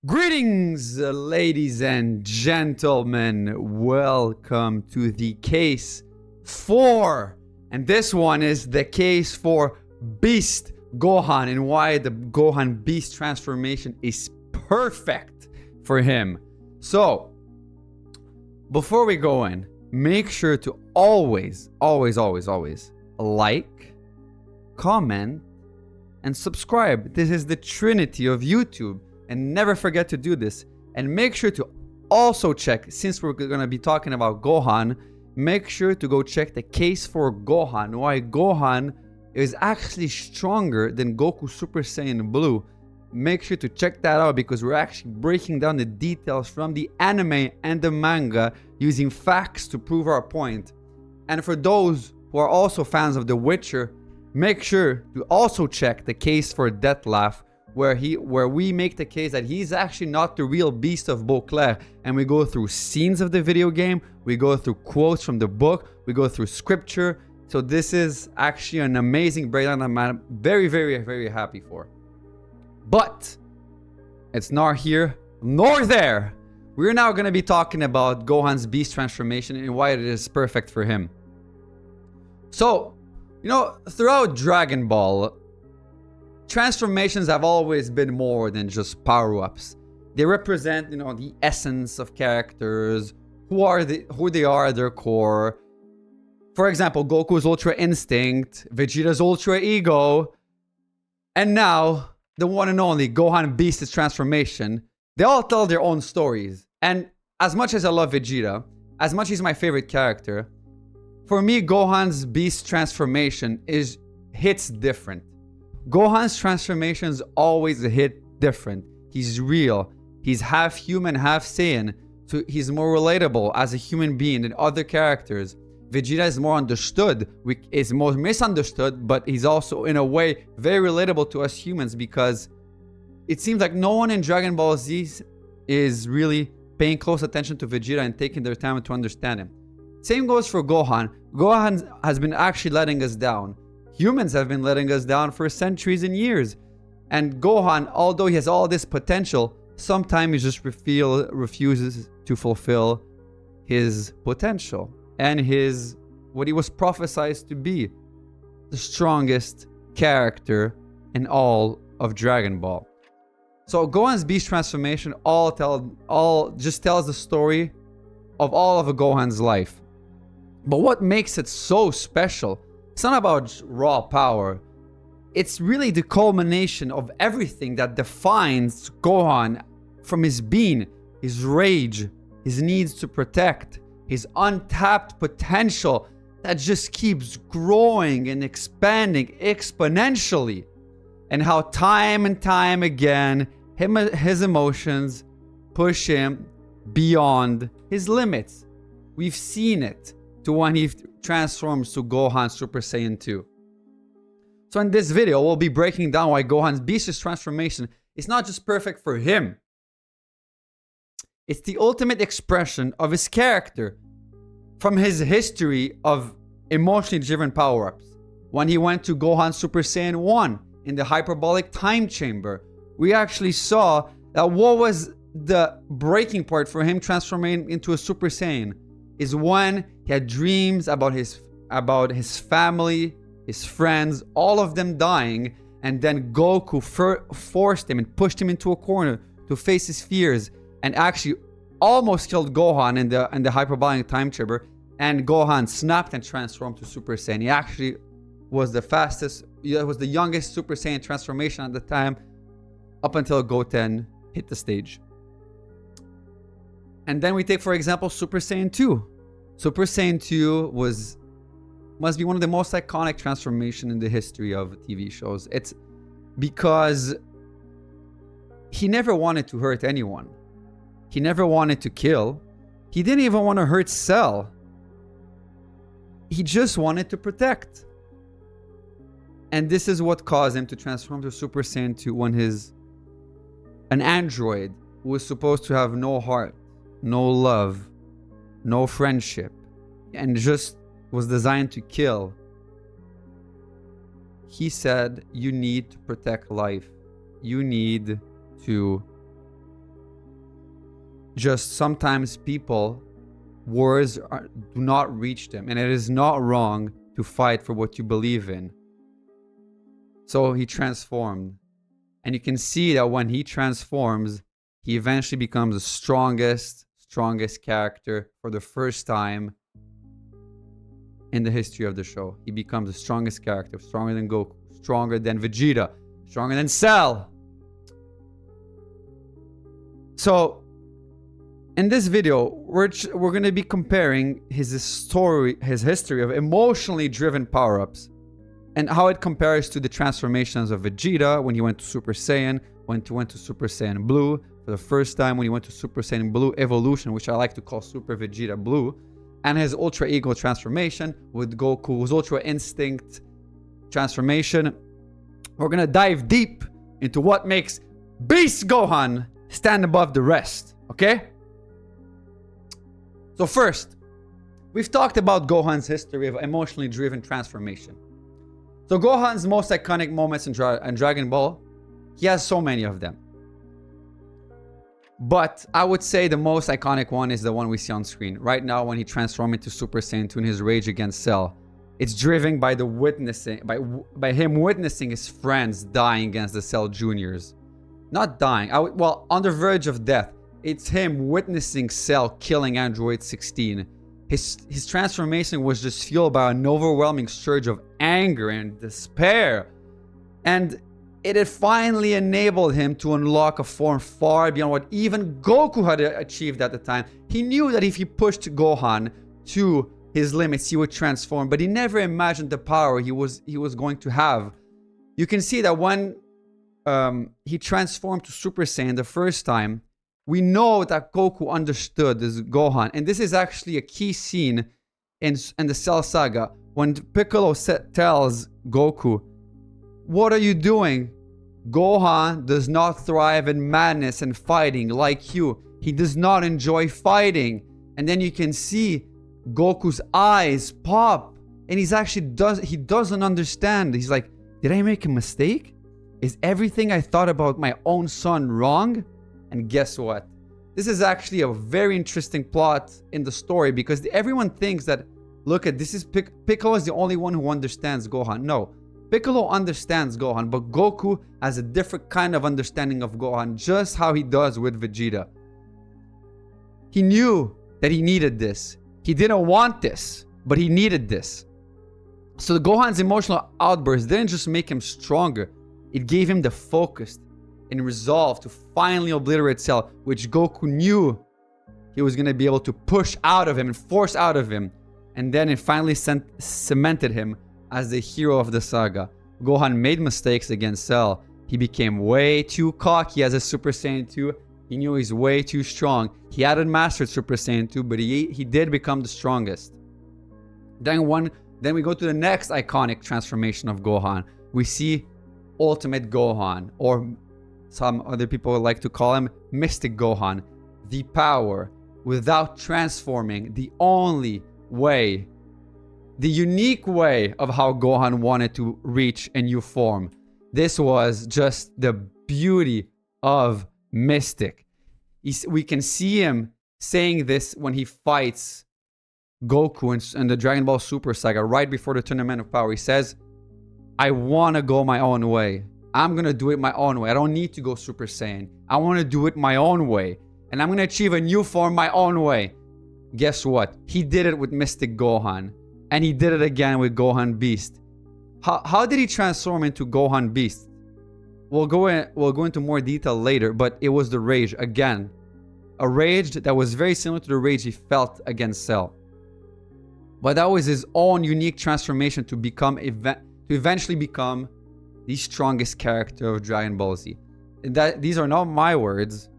Greetings, ladies and gentlemen. Welcome to the case 4. And this one is the case for Beast Gohan and why the Gohan Beast transformation is perfect for him. So, before we go in, make sure to always like, comment, and subscribe. This is the trinity of YouTube. And never forget to do this. And make sure to also check, since we're going to be talking about Gohan, make sure to go check the case for Gohan. Why Gohan is actually stronger than Goku Super Saiyan Blue. Make sure to check that out because we're actually breaking down the details from the anime and the manga using facts to prove our point. And for those who are also fans of The Witcher, make sure to also check the case for Deathlaf, where we make the case that he's actually not the real Beast of Beauclair, and we go through scenes of the video game, we go through quotes from the book, we go through scripture. So this is actually an amazing breakdown that I'm very happy for. But it's not here nor there. We're now going to be talking about Gohan's Beast transformation and why it is perfect for him. So, throughout Dragon Ball, transformations have always been more than just power-ups. They represent, the essence of characters, who they are at their core. For example, Goku's Ultra Instinct, Vegeta's Ultra Ego, and now the one and only Gohan Beast's transformation. They all tell their own stories. And as much as I love Vegeta, as much as he's my favorite character, for me, Gohan's Beast transformation hits different. Gohan's transformations always hit different. He's real. He's half human, half Saiyan. So he's more relatable as a human being than other characters. Vegeta is more understood, is more misunderstood, but he's also, in a way, very relatable to us humans because it seems like no one in Dragon Ball Z is really paying close attention to Vegeta and taking their time to understand him. Same goes for Gohan. Gohan has been actually letting us down. Humans have been letting us down for centuries and years. And Gohan, although he has all this potential, sometimes he just refuses to fulfill his potential and what he was prophesied to be, the strongest character in all of Dragon Ball. So Gohan's Beast transformation just tells the story of all of Gohan's life. But what makes it so special? It's not about raw power. It's really the culmination of everything that defines Gohan from his being, his rage, his needs to protect, his untapped potential that just keeps growing and expanding exponentially. And how time and time again, his emotions push him beyond his limits. We've seen it to when he transforms to Gohan Super Saiyan 2. So in this video, we'll be breaking down why Gohan's Beast's transformation is not just perfect for him. It's the ultimate expression of his character from his history of emotionally driven power-ups. When he went to Gohan Super Saiyan 1 in the Hyperbolic Time Chamber, we actually saw that what was the breaking point for him transforming into a Super Saiyan is when he had dreams about his family, his friends, all of them dying, and then Goku forced him and pushed him into a corner to face his fears, and actually almost killed Gohan in the Hyperbolic Time Chamber, and Gohan snapped and transformed to Super Saiyan. He actually was the youngest Super Saiyan transformation at the time, up until Goten hit the stage. And then we take, for example, Super Saiyan 2. Super Saiyan 2 must be one of the most iconic transformations in the history of TV shows. It's because he never wanted to hurt anyone. He never wanted to kill. He didn't even want to hurt Cell. He just wanted to protect. And this is what caused him to transform to Super Saiyan 2 when an android who was supposed to have no heart, no love, no friendship, and just was designed to kill. He said, you need to protect life. You need to Just sometimes people, words do not reach them, and it is not wrong to fight for what you believe in. So he transformed. And you can see that when he transforms, he eventually becomes the strongest character for the first time in the history of the show. He becomes the strongest character, stronger than Goku, stronger than Vegeta, stronger than Cell. So, in this video, we're going to be comparing his history of emotionally driven power-ups and how it compares to the transformations of Vegeta when he went to Super Saiyan, when he went to Super Saiyan Blue for the first time, when he went to Super Saiyan Blue Evolution, which I like to call Super Vegeta Blue, and his Ultra Ego transformation with Goku's Ultra Instinct transformation. We're going to dive deep into what makes Beast Gohan stand above the rest, okay? So first, we've talked about Gohan's history of emotionally driven transformation. So Gohan's most iconic moments in Dragon Ball, he has so many of them. But I would say the most iconic one is the one we see on screen. Right now when he transformed into Super Saiyan 2 in his rage against Cell. It's driven by the witnessing, by him witnessing his friends dying against the Cell Juniors. Not dying, well, on the verge of death. It's him witnessing Cell killing Android 16. His transformation was just fueled by an overwhelming surge of anger and despair. And it had finally enabled him to unlock a form far beyond what even Goku had achieved at the time. He knew that if he pushed Gohan to his limits, he would transform, but he never imagined the power he was going to have. You can see that when he transformed to Super Saiyan the first time, we know that Goku understood this Gohan. And this is actually a key scene in the Cell Saga. When Piccolo tells Goku, "What are you doing? Gohan does not thrive in madness and fighting like you. He does not enjoy fighting." And then you can see Goku's eyes pop. And he doesn't understand. He's like, did I make a mistake? Is everything I thought about my own son wrong? And guess what? This is actually a very interesting plot in the story because everyone thinks that, look at this, is Piccolo is the only one who understands Gohan. No, Piccolo understands Gohan, but Goku has a different kind of understanding of Gohan, just how he does with Vegeta. He knew that he needed this. He didn't want this, but he needed this. So Gohan's emotional outburst didn't just make him stronger. It gave him the focus and resolve to finally obliterate Cell, which Goku knew he was going to be able to push out of him and force out of him. And then it finally cemented him as the hero of the saga. Gohan made mistakes against Cell. He became way too cocky as a Super Saiyan 2. He knew he's way too strong. He hadn't mastered Super Saiyan 2, but he did become the strongest. Then we go to the next iconic transformation of Gohan. We see Ultimate Gohan, or some other people would like to call him Mystic Gohan. The power without transforming, the only way, the unique way of how Gohan wanted to reach a new form. This was just the beauty of Mystic. We can see him saying this when he fights Goku in the Dragon Ball Super Saga right before the Tournament of Power. He says, I want to go my own way. I'm going to do it my own way. I don't need to go Super Saiyan. I want to do it my own way. And I'm going to achieve a new form my own way. Guess what? He did it with Mystic Gohan. And he did it again with Gohan Beast. How did he transform into Gohan Beast? We'll go into more detail later, but it was the rage again. A rage that was very similar to the rage he felt against Cell. But that was his own unique transformation to eventually become the strongest character of Dragon Ball Z. These are not my words.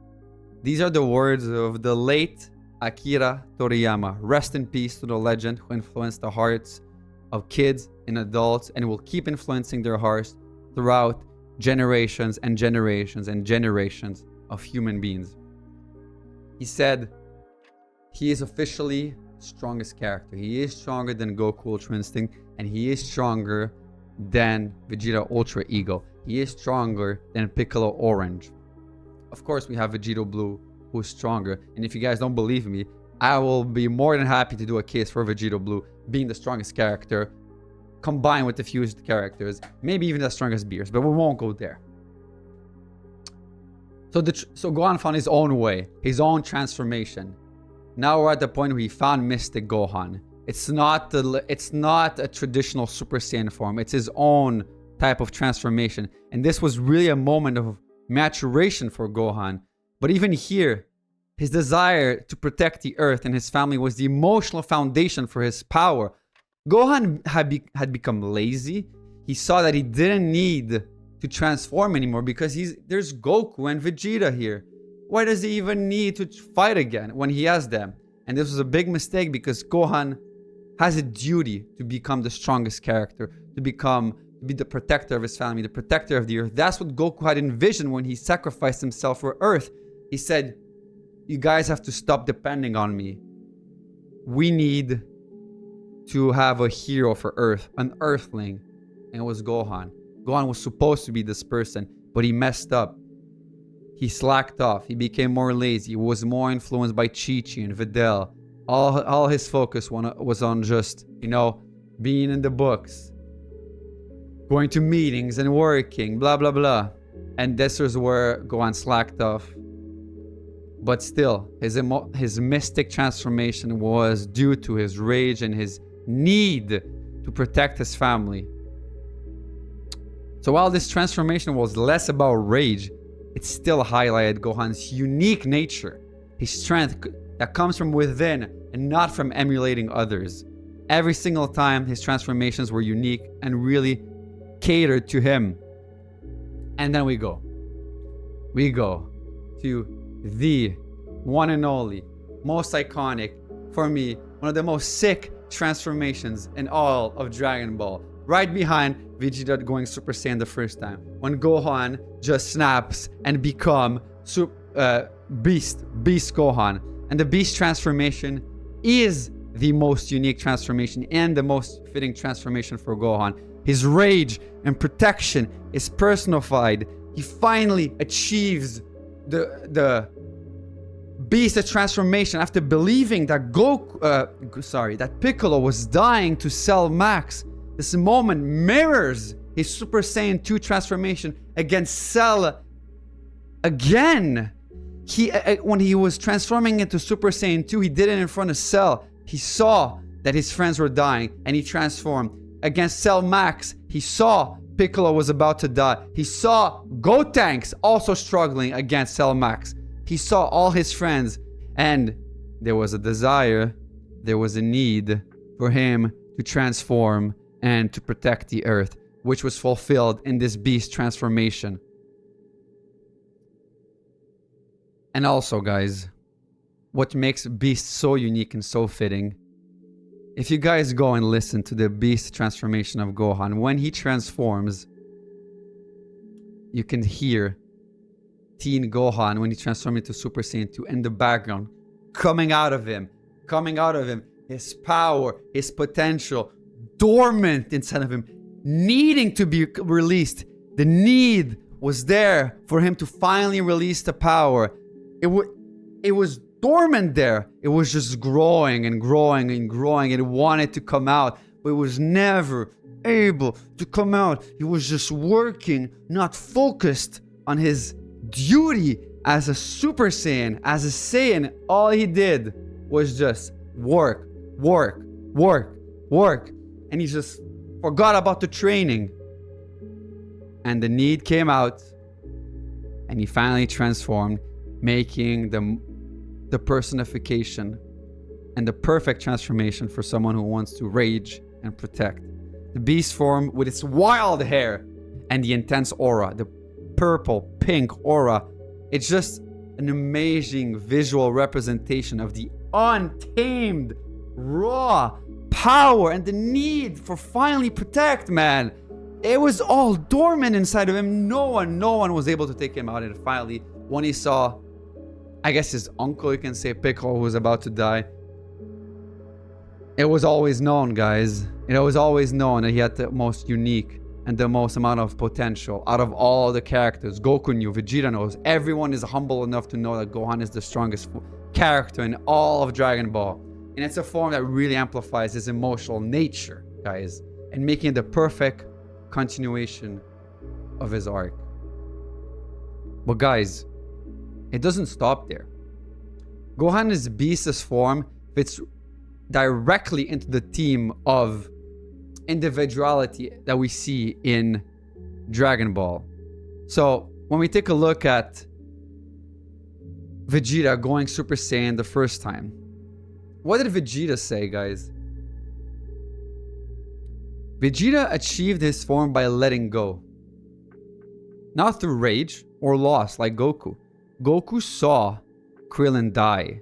These are the words of the late Akira Toriyama. Rest in peace to the legend who influenced the hearts of kids and adults and will keep influencing their hearts throughout generations and generations and generations of human beings. He said he is officially strongest character. He is stronger than Goku Ultra Instinct, and he is stronger than Vegeta Ultra Ego. He is stronger than Piccolo Orange. Of course, we have Vegeta Blue who's stronger. And if you guys don't believe me, I will be more than happy to do a case for Vegeta Blue being the strongest character, combined with the fused characters, maybe even the strongest Beers, but we won't go there. So Gohan found his own way, his own transformation. Now we're at the point where he found Mystic Gohan. It's not a traditional Super Saiyan form. It's his own type of transformation. And this was really a moment of maturation for Gohan. But even here, his desire to protect the Earth and his family was the emotional foundation for his power. Gohan had become lazy. He saw that he didn't need to transform anymore because there's Goku and Vegeta here. Why does he even need to fight again when he has them? And this was a big mistake because Gohan has a duty to become the strongest character, to be the protector of his family, the protector of the Earth. That's what Goku had envisioned when he sacrificed himself for Earth. He said, you guys have to stop depending on me. We need to have a hero for Earth, an Earthling. And it was Gohan. Gohan was supposed to be this person, but he messed up. He slacked off. He became more lazy. He was more influenced by Chi-Chi and Videl. All his focus was on just, being in the books, going to meetings and working, blah, blah, blah. And this is where Gohan slacked off. But still, his mystic transformation was due to his rage and his need to protect his family. So while this transformation was less about rage, it still highlighted Gohan's unique nature, his strength that comes from within and not from emulating others. Every single time, his transformations were unique and really catered to him. And then we go to the one and only, most iconic, for me, one of the most sick transformations in all of Dragon Ball. Right behind Vegeta going Super Saiyan the first time. When Gohan just snaps and become Beast Gohan. And the Beast transformation is the most unique transformation and the most fitting transformation for Gohan. His rage and protection is personified. He finally achieves the Beast transformation after believing that that Piccolo was dying to Cell Max. This moment mirrors his Super Saiyan 2 transformation against Cell again. When he was transforming into Super Saiyan 2, he did it in front of Cell. He saw that his friends were dying and he transformed. Against Cell Max, he saw Piccolo was about to die. He saw Gotenks also struggling against Cell Max. He saw all his friends, and there was a desire, there was a need for him to transform and to protect the Earth, which was fulfilled in this Beast transformation. And also, guys, what makes Beast so unique and so fitting, if you guys go and listen to the Beast transformation of Gohan, when he transforms, you can hear Teen Gohan when he transforms into Super Saiyan 2 in the background, coming out of him, his power, his potential, dormant inside of him, needing to be released. The need was there for him to finally release the power. It was dormant there. It was just growing and growing and growing. It wanted to come out, but it was never able to come out. He was just working, not focused on his duty as a Super Saiyan, as a Saiyan. All he did was just work. And he just forgot about the training. And the need came out, and he finally transformed, making the personification and the perfect transformation for someone who wants to rage and protect. The Beast form with its wild hair and the intense aura, the purple, pink aura. It's just an amazing visual representation of the untamed, raw power and the need for finally protect, man. It was all dormant inside of him. No one was able to take him out. And finally, when he saw, I guess his uncle, you can say, Piccolo, who was about to die, it was always known, guys. It was always known that he had the most unique and the most amount of potential out of all the characters. Goku knew, Vegeta knows. Everyone is humble enough to know that Gohan is the strongest character in all of Dragon Ball. And it's a form that really amplifies his emotional nature, guys, and making it the perfect continuation of his arc. But guys, it doesn't stop there. Gohan's Beast's form fits directly into the theme of individuality that we see in Dragon Ball. So when we take a look at Vegeta going Super Saiyan the first time, what did Vegeta say, guys? Vegeta achieved his form by letting go. Not through rage or loss like Goku. Goku saw Krillin die.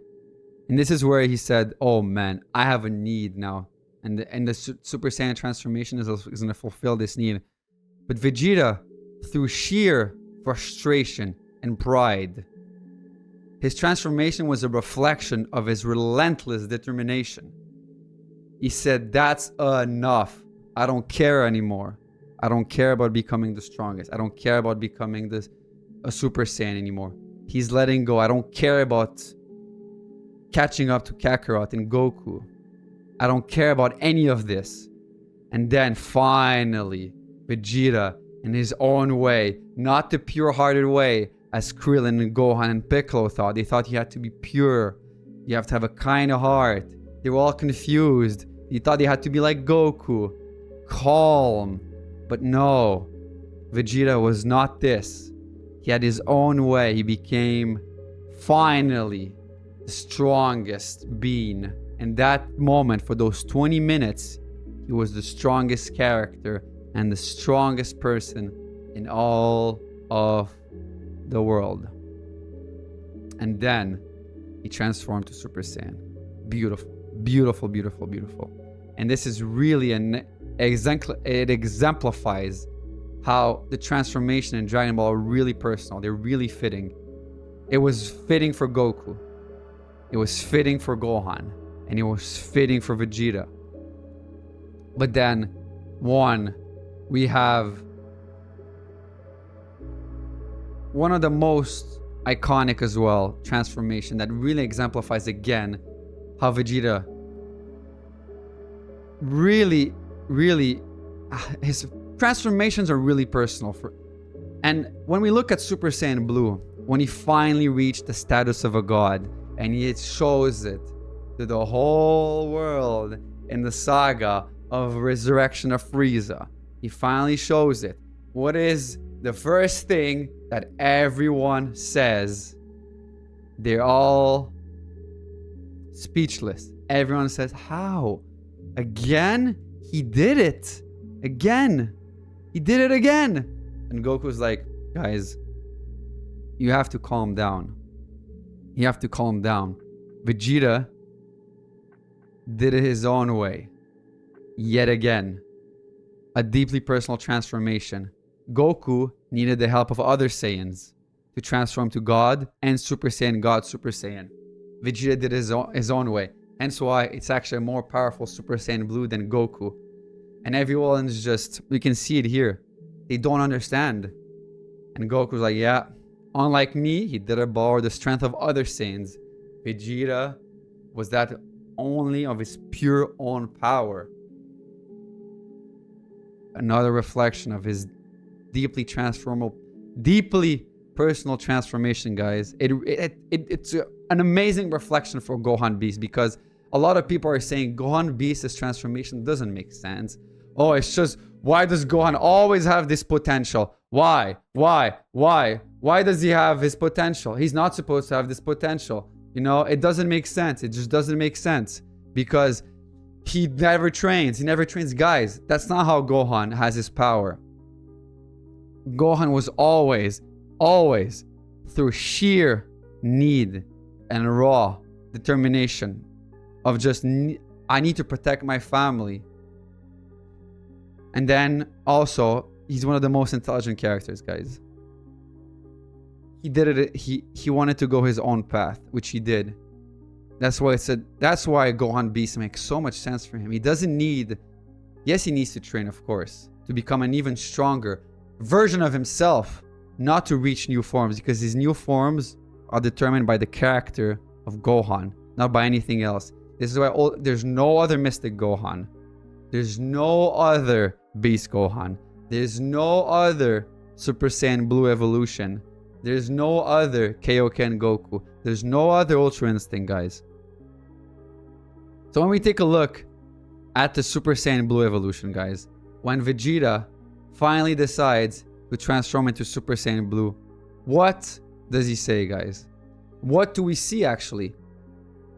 And this is where he said, oh man, I have a need now. And the Super Saiyan transformation is going to fulfill this need. But Vegeta, through sheer frustration and pride, his transformation was a reflection of his relentless determination. He said, that's enough. I don't care anymore. I don't care about becoming the strongest. I don't care about becoming a Super Saiyan anymore. He's letting go. I don't care about catching up to Kakarot and Goku. I don't care about any of this. And then finally, Vegeta, in his own way, not the pure-hearted way as Krillin and Gohan and Piccolo thought. They thought you had to be pure. You have to have a kind of heart. They were all confused. They thought they had to be like Goku, calm. But no, Vegeta was not this. He had his own way. He became finally the strongest being. And that moment, for those 20 minutes, he was the strongest character and the strongest person in all of the world. And then he transformed to Super Saiyan. Beautiful, beautiful, beautiful, beautiful. And this is really it exemplifies how the transformation in Dragon Ball are really personal. They're really fitting. It was fitting for Goku. It was fitting for Gohan. And it was fitting for Vegeta. But then, we have one of the most iconic as well transformation that really exemplifies again how Vegeta really his transformations are really personal. And when we look at Super Saiyan Blue, when he finally reached the status of a god and he shows it to the whole world in the saga of Resurrection of Frieza, he finally shows it. What is the first thing that everyone says? They're all speechless. Everyone says, how? Again? He did it. Again. He did it again. And Goku's like, guys, you have to calm down. You have to calm down. Vegeta did it his own way. Yet again. A deeply personal transformation. Goku needed the help of other Saiyans to transform to God and Super Saiyan God, Super Saiyan. Vegeta did his own way. Hence why it's actually a more powerful Super Saiyan Blue than Goku. And everyone's just, we can see it here. They don't understand. And Goku's like, yeah, unlike me, he did it borrow the strength of other Saiyans. Vegeta was that only of his pure own power. Another reflection of his deeply transformable, deeply personal transformation, guys. It's an amazing reflection for Gohan Beast, because a lot of people are saying Gohan Beast's transformation doesn't make sense. Oh, it's just, why does Gohan always have this potential? Why? Why does he have his potential? He's not supposed to have this potential. You know, it doesn't make sense. It just doesn't make sense because he never trains. He never trains. Guys, that's not how Gohan has his power. Gohan was always through sheer need and raw determination of just, I need to protect my family. And then also, he's one of the most intelligent characters, guys. He did it. He wanted to go his own path, which he did. That's why Gohan Beast makes so much sense for him. He doesn't need, yes, he needs to train, of course, to become an even stronger version of himself, not to reach new forms, because his new forms are determined by the character of Gohan, not by anything else. This is why there's no other Mystic Gohan. There's no other Beast Gohan. There's no other Super Saiyan Blue Evolution. There's no other Kaioken Goku. There's no other Ultra Instinct, guys. So when we take a look at the Super Saiyan Blue Evolution, guys, when Vegeta finally decides to transform into Super Saiyan Blue, what does he say, guys? What do we see, actually?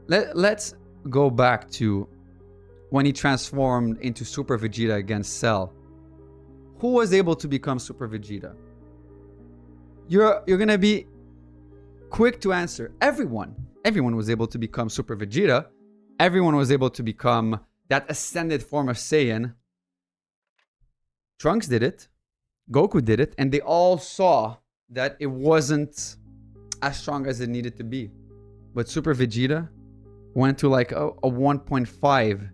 Let's go back to when he transformed into Super Vegeta against Cell. Who was able to become Super Vegeta? You're gonna be quick to answer. Everyone was able to become Super Vegeta. Everyone was able to become that ascended form of Saiyan. Trunks did it. Goku did it. And they all saw that it wasn't as strong as it needed to be. But Super Vegeta went to like a 1.5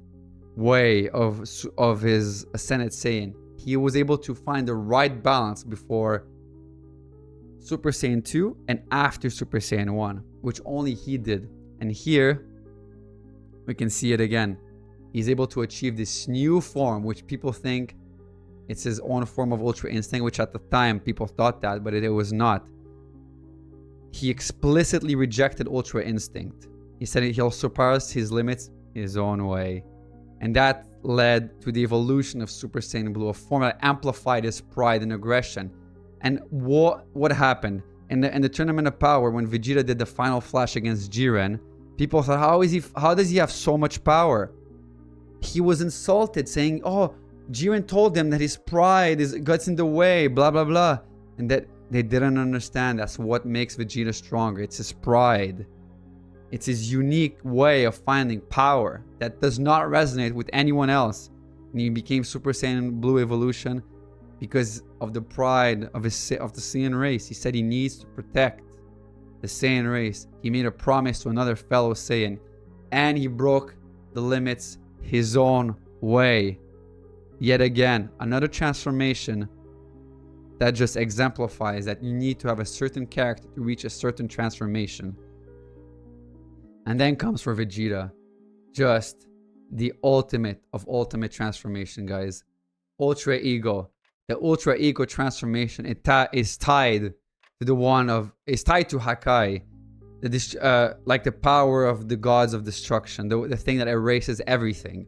way of his ascended Saiyan. He was able to find the right balance before Super Saiyan 2 and after Super Saiyan 1, which only he did. And here we can see it again. He's able to achieve this new form, which people think it's his own form of Ultra Instinct, which at the time people thought that, but it was not. He explicitly rejected Ultra Instinct. He said he'll surpass his limits his own way. And that led to the evolution of Super Saiyan Blue, a form that amplified his pride and aggression. And what happened? In the Tournament of Power, when Vegeta did the final flash against Jiren, people thought, how does he have so much power? He was insulted, saying, oh, Jiren told him that his pride gets in the way, blah, blah, blah. And that they didn't understand that's what makes Vegeta stronger. It's his pride. It's his unique way of finding power that does not resonate with anyone else. And he became Super Saiyan Blue Evolution because of the pride of the Saiyan race. He said he needs to protect the Saiyan race. He made a promise to another fellow Saiyan, and he broke the limits his own way. Yet again, another transformation that just exemplifies that you need to have a certain character to reach a certain transformation. And then comes for Vegeta, just the ultimate of ultimate transformation, guys. Ultra Ego. The Ultra Ego transformation is tied to Hakai, like the power of the gods of destruction, the thing that erases everything.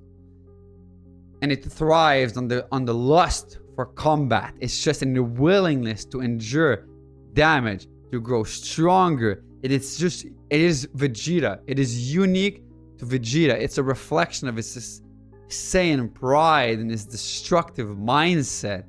And it thrives on the lust for combat. It's just in the willingness to endure damage, to grow stronger. It is Vegeta. It is unique to Vegeta. It's a reflection of his Saiyan pride and his destructive mindset.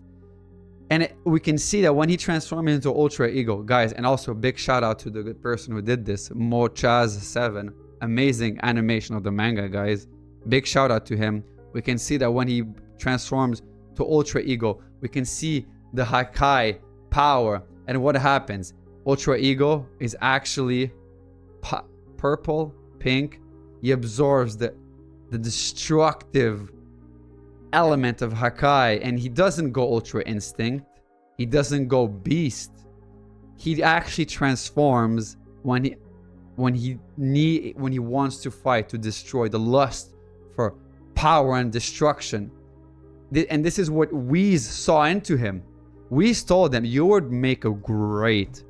And we can see that when he transformed into Ultra Ego, guys, and also a big shout out to the person who did this, Mochaz7. Amazing animation of the manga, guys. Big shout out to him. We can see that when he transforms to Ultra Ego, we can see the Hakai power. And what happens? Ultra Ego is actually purple, pink. He absorbs the destructive element of Hakai, and he doesn't go Ultra Instinct. He doesn't go Beast. He actually transforms when he wants to fight, to destroy, the lust for power and destruction. And this is what Whis saw into him. Whis told them, you would make a great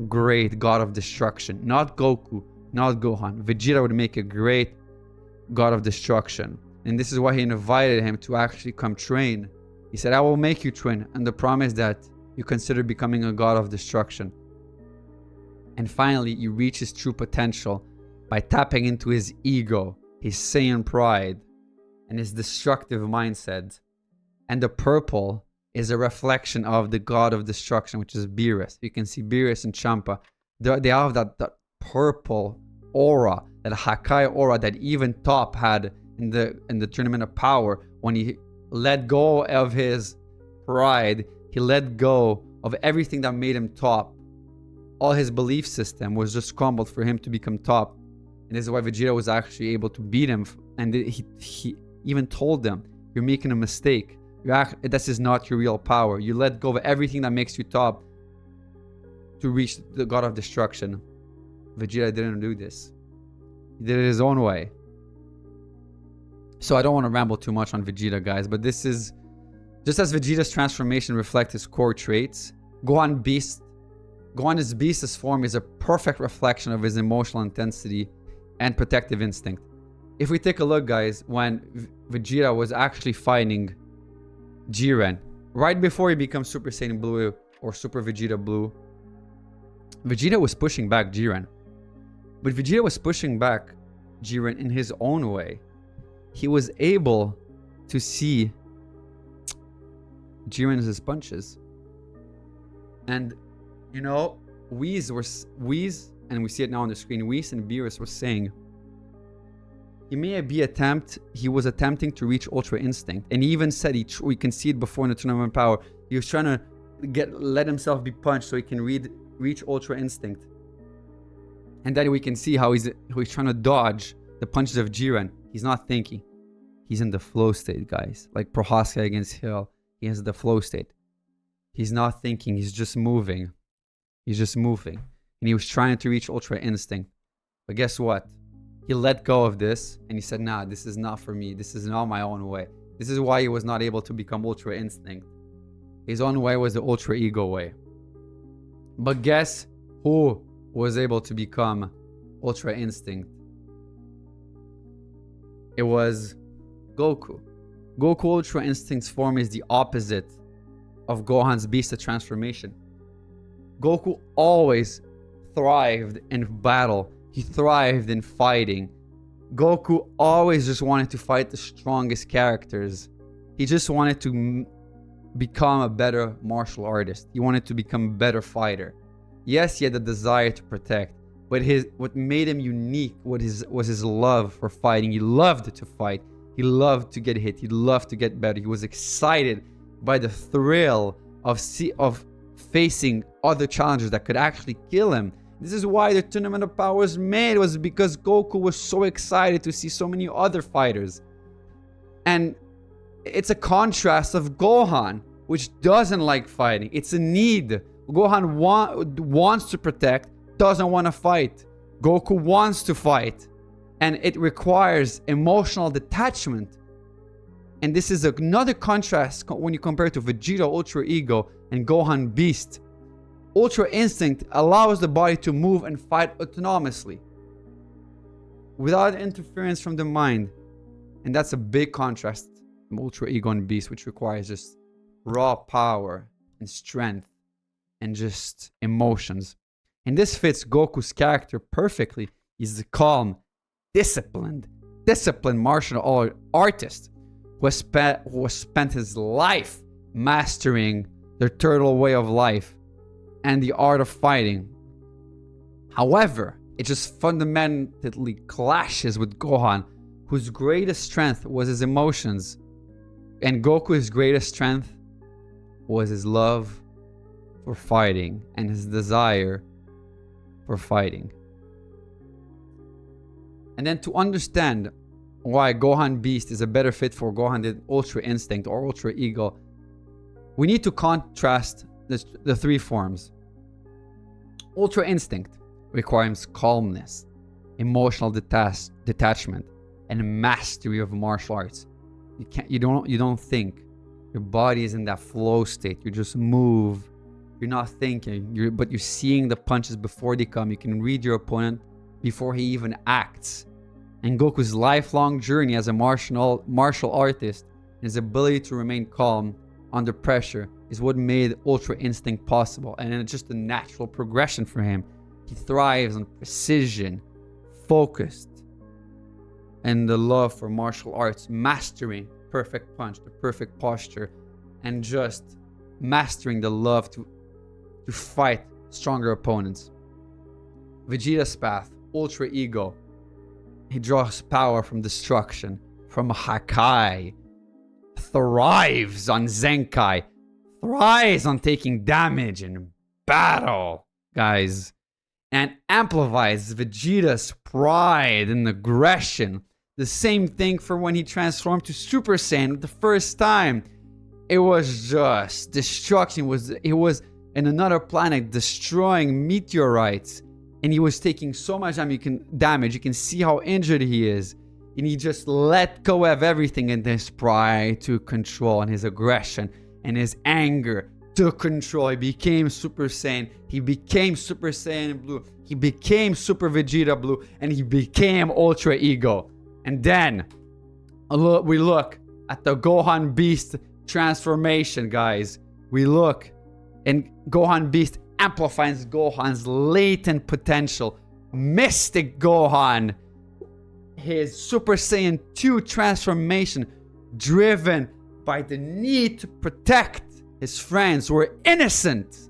god of destruction. Not Goku, not Gohan. Vegeta would make a great god of destruction. And this is why he invited him to actually come train. He said, I will make you train on the promise that you consider becoming a god of destruction. And finally, he reaches his true potential by tapping into his ego, his Saiyan pride, and his destructive mindset. And the purple is a reflection of the god of destruction, which is Beerus. You can see Beerus and Champa. They have that purple aura, that Hakai aura that even Top had in the Tournament of Power. When he let go of his pride, he let go of everything that made him Top. All his belief system was just crumbled for him to become Top. And this is why Vegeta was actually able to beat him. And he even told them, you're making a mistake. This is not your real power. You let go of everything that makes you top to reach the God of Destruction. Vegeta didn't do this. He did it his own way. So I don't want to ramble too much on Vegeta, guys, but this is... Just as Vegeta's transformation reflects his core traits, Gohan's beast's form is a perfect reflection of his emotional intensity and protective instinct. If we take a look, guys, when Vegeta was actually fighting Jiren, right before he becomes Super Saiyan Blue or Super Vegeta Blue, Vegeta was pushing back Jiren. But Vegeta was pushing back Jiren in his own way. He was able to see Jiren's punches. And, you know, Whis, and we see it now on the screen, Whis and Beerus were saying, he was attempting to reach Ultra Instinct. And he even said, we can see it before in the Tournament of Power, he was trying to let himself be punched so he can reach Ultra Instinct. And then we can see how he's trying to dodge the punches of Jiren. He's not thinking. He's in the flow state, guys. Like Prohaska against Hill. He has the flow state. He's not thinking. He's just moving. He's just moving. And he was trying to reach Ultra Instinct. But guess what? He let go of this. And he said, nah, this is not for me. This is not my own way. This is why he was not able to become Ultra Instinct. His own way was the Ultra Ego way. But guess who was able to become Ultra Instinct? It was Goku. Goku Ultra Instinct's form is the opposite of Gohan's Beast transformation. Goku always thrived in battle. He thrived in fighting. Goku always just wanted to fight the strongest characters. He just wanted to become a better martial artist. He wanted to become a better fighter. Yes, he had the desire to protect, but what made him unique was his love for fighting. He loved to fight. He loved to get hit. He loved to get better. He was excited by the thrill of facing other challengers that could actually kill him. This is why the Tournament of Power was made, was because Goku was so excited to see so many other fighters. And it's a contrast of Gohan, which doesn't like fighting. It's a need. Gohan wants to protect, doesn't want to fight. Goku wants to fight. And it requires emotional detachment. And this is another contrast when you compare it to Vegeta Ultra Ego and Gohan Beast. Ultra Instinct allows the body to move and fight autonomously, without interference from the mind. And that's a big contrast from Ultra Ego and Beast, which requires just raw power and strength and just emotions. And this fits Goku's character perfectly. He's a calm, disciplined martial artist who has spent his life mastering the turtle way of life and the art of fighting. However, it just fundamentally clashes with Gohan, whose greatest strength was his emotions. And Goku's greatest strength was his love for fighting and his desire for fighting. And then to understand why Gohan Beast is a better fit for Gohan than Ultra Instinct or Ultra Ego, we need to contrast the three forms. Ultra Instinct requires calmness, emotional detachment, and mastery of martial arts. You don't think. Your body is in that flow state. You just move. You're not thinking, but you're seeing the punches before they come. You can read your opponent before he even acts. And Goku's lifelong journey as a martial artist, his ability to remain calm under pressure, is what made Ultra Instinct possible. And it's just a natural progression for him. He thrives on precision, focused, and the love for martial arts, mastering perfect punch, the perfect posture, and just mastering the love to fight stronger opponents. Vegeta's path, Ultra Ego. He draws power from destruction, from Hakai, thrives on Zenkai, thrives on taking damage in battle, guys, and amplifies Vegeta's pride and aggression. The same thing for when he transformed to Super Saiyan the first time. it was just destruction. It was in another planet destroying meteorites, and he was taking so much damage. You can see how injured he is, and he just let go of everything, and his pride took control, and his aggression and his anger took control. He became Super Saiyan. He became Super Saiyan Blue. He became Super Vegeta Blue, and he became Ultra Ego. And then we look at the Gohan Beast transformation, guys. We look, and Gohan Beast amplifies Gohan's latent potential. Mystic Gohan, his Super Saiyan 2 transformation, driven by the need to protect his friends who were innocent,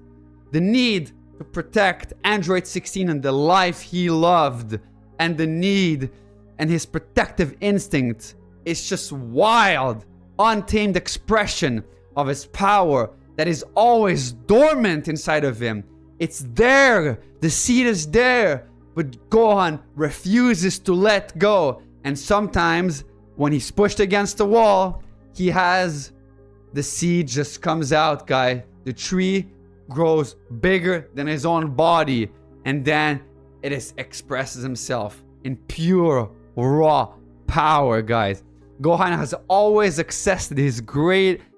the need to protect Android 16 and the life he loved, and the need and his protective instinct is just wild, untamed expression of his power that is always dormant inside of him. It's there, the seed is there, but Gohan refuses to let go. And sometimes when he's pushed against the wall, the seed just comes out, guys. The tree grows bigger than his own body, and then it expresses himself in pure, raw power, guys. Gohan has always accessed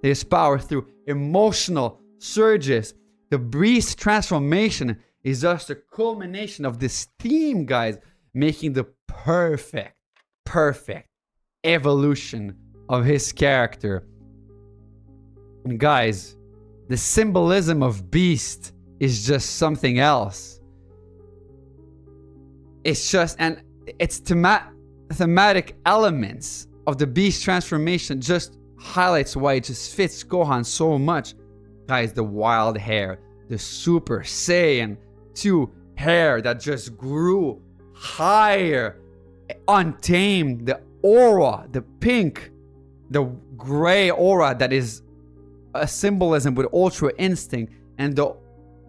his power through emotional surges. The Beast transformation is just a culmination of this theme, guys, making the perfect evolution of his character. And guys, the symbolism of Beast is just something else. It's just, and its thematic elements of the Beast transformation just highlights why it just fits Gohan so much. Guys, the wild hair, the Super Saiyan 2 hair that just grew higher, untamed, the aura, the pink, the gray aura that is a symbolism with Ultra Instinct, and the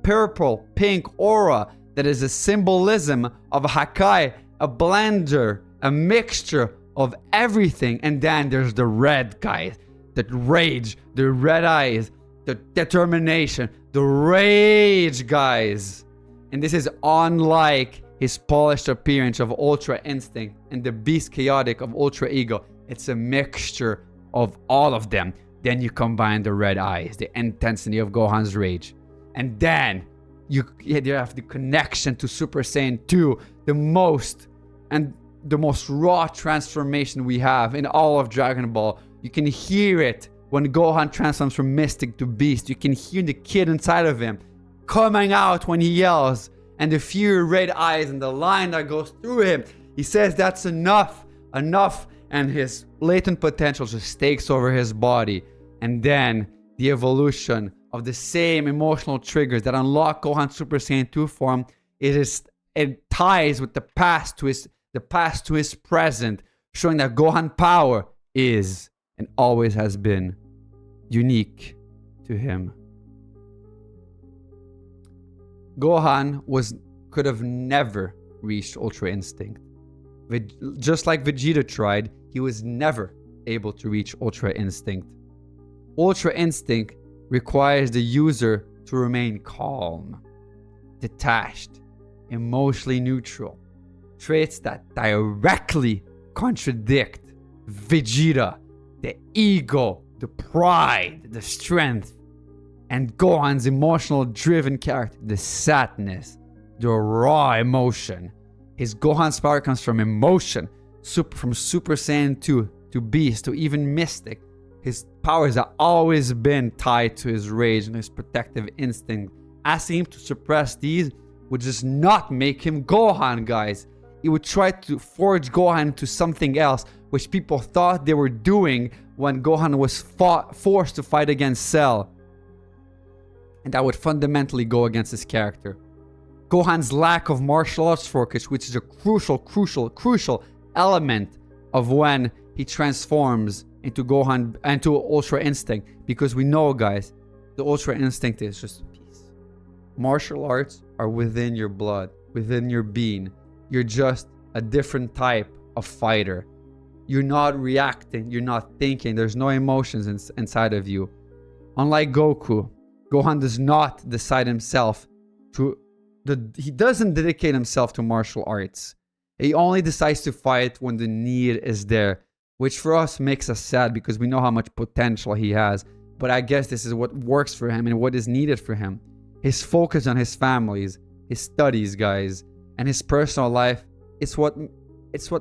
purple pink aura that is a symbolism of Hakai, a blender, a mixture of everything. And then there's the red, guys, the rage, the red eyes, the determination, the rage, guys. And this is unlike his polished appearance of Ultra Instinct and the Beast Chaotic of Ultra Ego. It's a mixture of all of them. Then you combine the red eyes, the intensity of Gohan's rage. And then you have the connection to Super Saiyan 2, the most raw transformation we have in all of Dragon Ball. You can hear it when Gohan transforms from Mystic to Beast. You can hear the kid inside of him coming out when he yells, and the few red eyes and the line that goes through him. He says that's enough, and his latent potential just takes over his body. And then the evolution of the same emotional triggers that unlock Gohan's Super Saiyan 2 form, it ties with the past to his present, showing that Gohan power is and always has been unique to him. Gohan could have never reached Ultra Instinct. Just like Vegeta tried, he was never able to reach Ultra Instinct. Ultra Instinct requires the user to remain calm, detached, emotionally neutral, traits that directly contradict Vegeta, the ego, the pride, the strength, and Gohan's emotional driven character, the sadness, the raw emotion. His Gohan's power comes from emotion, from Super Saiyan 2 to Beast to even Mystic. His powers have always been tied to his rage and his protective instinct. Asking him to suppress these would just not make him Gohan, guys. It would try to forge Gohan into something else, which people thought they were doing when Gohan was forced to fight against Cell. And that would fundamentally go against his character. Gohan's lack of martial arts focus, which is a crucial element of when he transforms into Ultra Instinct, because we know, guys, the Ultra Instinct is just peace. Martial arts are within your blood, within your being. You're just a different type of fighter. You're not reacting, you're not thinking, there's no emotions inside of you. Unlike Goku, Gohan does not decide himself he doesn't dedicate himself to martial arts. He only decides to fight when the need is there, which for us makes us sad because we know how much potential he has. But I guess this is what works for him and what is needed for him. His focus on his families, his studies, guys, and his personal life, it's what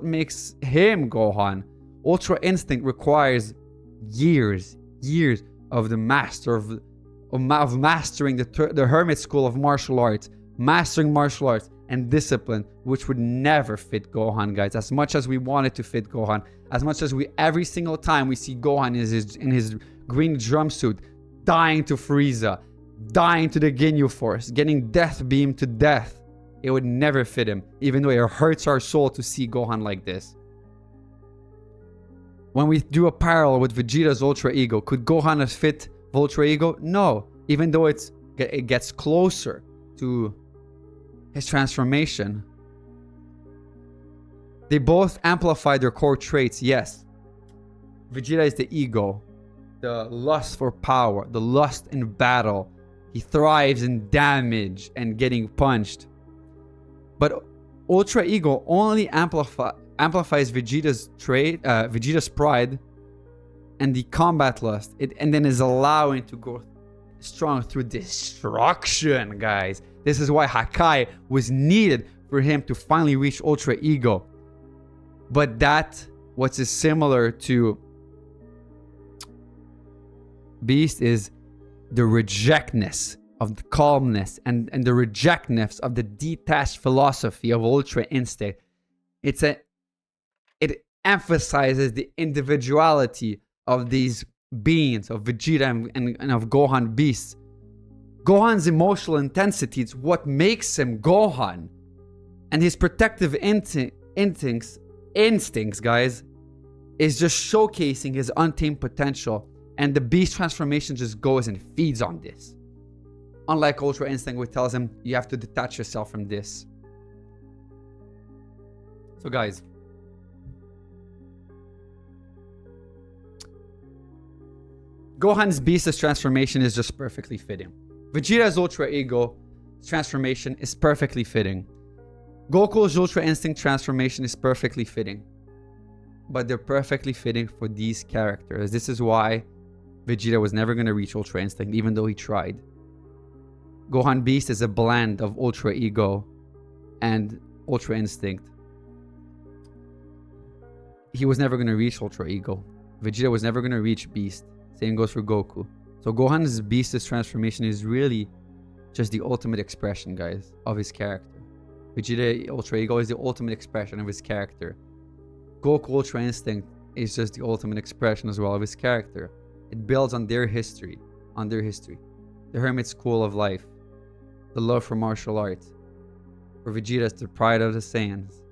makes him Gohan. Ultra Instinct requires years of the master of mastering the hermit school of martial arts, mastering martial arts and discipline, which would never fit Gohan, guys. As much as we want it to fit Gohan, as much as every single time we see Gohan in his green jumpsuit, dying to Frieza, dying to the Ginyu Force, getting death beamed to death, it would never fit him, even though it hurts our soul to see Gohan like this. When we do a parallel with Vegeta's Ultra Ego, could Gohan have fit Ultra Ego? No, even though it gets closer to his transformation. They both amplify their core traits, yes. Vegeta is the ego, the lust for power, the lust in battle. He thrives in damage and getting punched. But Ultra Ego only amplifies Vegeta's trait, Vegeta's pride and the combat lust. And then is allowing to go strong through destruction, guys. This is why Hakai was needed for him to finally reach Ultra Ego. But that, what is similar to Beast, is the rejectness of the calmness and the rejectness of the detached philosophy of Ultra Instinct. It emphasizes the individuality of these beings, of Vegeta and of Gohan Beast. Gohan's emotional intensity is what makes him Gohan. And his protective instincts, guys, is just showcasing his untamed potential. And the Beast transformation just goes and feeds on this. Unlike Ultra Instinct, which tells him you have to detach yourself from this. So guys, Gohan's Beast's transformation is just perfectly fitting. Vegeta's Ultra Ego transformation is perfectly fitting. Goku's Ultra Instinct transformation is perfectly fitting. But they're perfectly fitting for these characters. This is why Vegeta was never going to reach Ultra Instinct, even though he tried. Gohan Beast is a blend of Ultra Ego and Ultra Instinct. He was never going to reach Ultra Ego. Vegeta was never going to reach Beast. Same goes for Goku. So Gohan's Beast's transformation is really just the ultimate expression, guys, of his character. Vegeta Ultra Ego is the ultimate expression of his character. Goku Ultra Instinct is just the ultimate expression as well of his character. It builds on their history. The hermit school of life. The love for martial arts. For Vegeta, it's the pride of the Saiyans.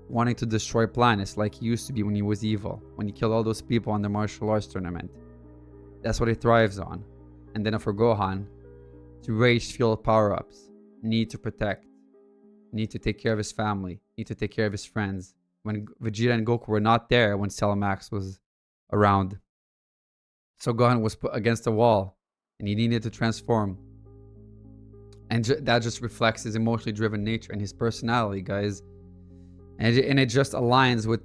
Wanting to destroy planets like he used to be when he was evil. When he killed all those people on the martial arts tournament. That's what he thrives on. And then for Gohan, to rage-fueled power-ups. Need to protect. Need to take care of his family. Need to take care of his friends. When Vegeta and Goku were not there when Cell Max was around. So Gohan was put against the wall. And he needed to transform. And that just reflects his emotionally driven nature and his personality, guys. And it just aligns with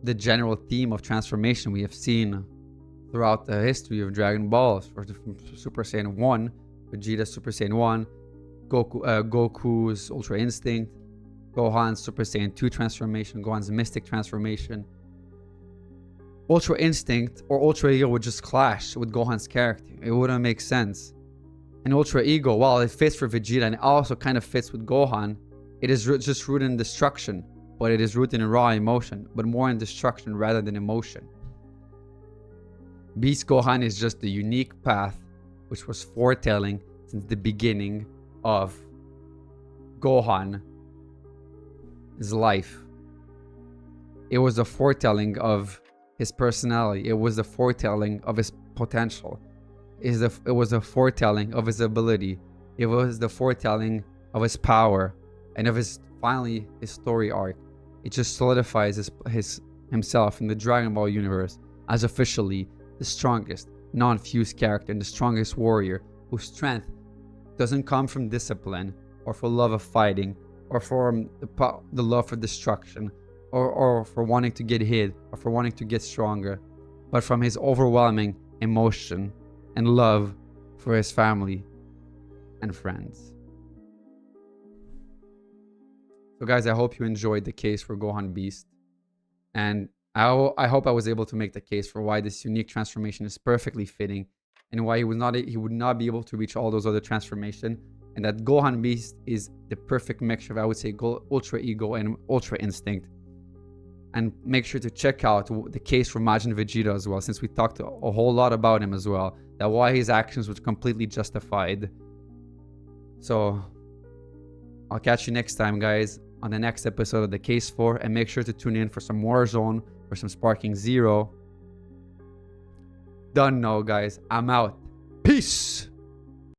the general theme of transformation we have seen throughout the history of Dragon Ball. From Super Saiyan 1, Vegeta's Super Saiyan 1, Goku's Ultra Instinct, Gohan's Super Saiyan 2 transformation, Gohan's Mystic transformation. Ultra Instinct or Ultra Ego would just clash with Gohan's character. It wouldn't make sense. And Ultra Ego, while it fits for Vegeta and it also kind of fits with Gohan, it is just rooted in destruction. But it is rooted in raw emotion, but more in destruction rather than emotion. Beast Gohan is just the unique path which was foretelling since the beginning of Gohan's life. It was a foretelling of his personality. It was the foretelling of his potential. It was a foretelling of his ability. It was the foretelling of his power and of his story arc. It just solidifies himself in the Dragon Ball universe as officially the strongest, non-fused character and the strongest warrior whose strength doesn't come from discipline or for love of fighting or from the love for destruction or for wanting to get hit or for wanting to get stronger, but from his overwhelming emotion and love for his family and friends. So guys, I hope you enjoyed the case for Gohan Beast, and I hope I was able to make the case for why this unique transformation is perfectly fitting and why he would not be able to reach all those other transformations, and that Gohan Beast is the perfect mixture of, I would say, Ultra Ego and Ultra Instinct. And make sure to check out the case for Majin Vegeta as well, since we talked a whole lot about him as well, that why his actions were completely justified. So I'll catch you next time, guys, on the next episode of the Case 4, and make sure to tune in for some Warzone or some Sparking Zero. Done now, guys. I'm out. Peace!